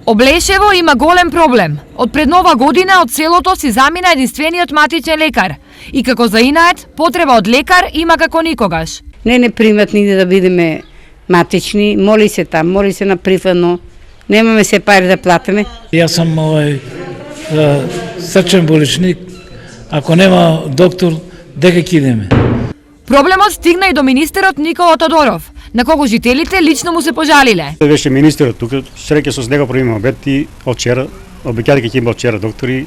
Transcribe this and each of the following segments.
Облешево има голем проблем. Од пред нова година од селото си замина единствениот матичен лекар. И како заинаат, потреба од лекар има како никогаш. Не примат ни да бидеме матични, моли се там, моли се на прифано. Немаме се пари да платиме. Јас сум срчен болешник. Ако нема доктор, дека ќе идеме? Проблемот стигна и до министерот Никола Тодоров, на кого жителите лично му се пожалиле. Беше министерот тука, среќа со него правиме обед и од вчера, обеќали ќе има од вчера доктори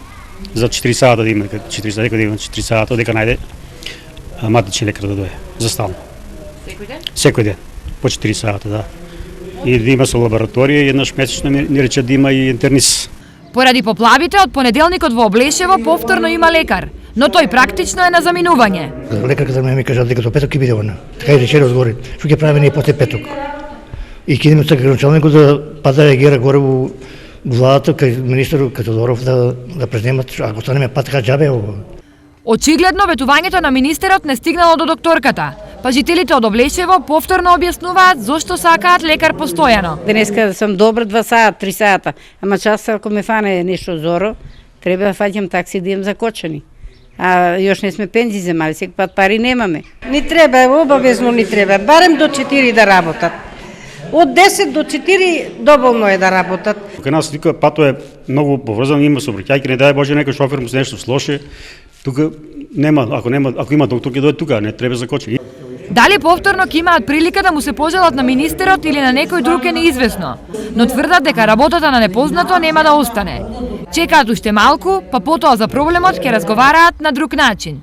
за 4 сата да има, 4 сата дека најде матичен лекар да дое за стално. Секој ден? Секој ден, по 4 сата, да. И да има со лабораторија и еднаш месечно ни рече да има и интернист. Поради поплавите од понеделникот во Облешево повторно има лекар, но тој практично е на заминување. Лекарката ми кажа дека до петок ќе биде она. Така и рече одговори. Што ќе правиме ние после петок? И ќе идеме со градоначалникот да пада реагира горе во владата кај министерот Тодоров да преземат, ако станеме пат така џабе ово. Очигледно ветувањето на министерот не стигнало до докторката, па жителите од Облешево повторно објаснуваат зошто сакаат лекар постојано. Денеска сум добра 2 сата, 3 сата, ама час ако ме фане нешто зоро, треба да фаќам такси да идем за Кочани. А још не сме пензии земали, секој пат пари немаме. Ни треба, обавезно ни треба, барем до 4 да работат. Од 10 до 4 доволно е да работат. Кај нас тука пато е многу поврзан, има сообраќајки, не дај Боже некој шофер му се нешто слоше. Тука нема, ако има доктор ќе дојде тука, не треба за Кочани. Дали повторно ќе имаат прилика да му се пожалат на министерот или на некој друг е неизвестно, но тврдат дека работата на непознато нема да остане. Чекаат уште малку, па потоа за проблемот ќе разговараат на друг начин.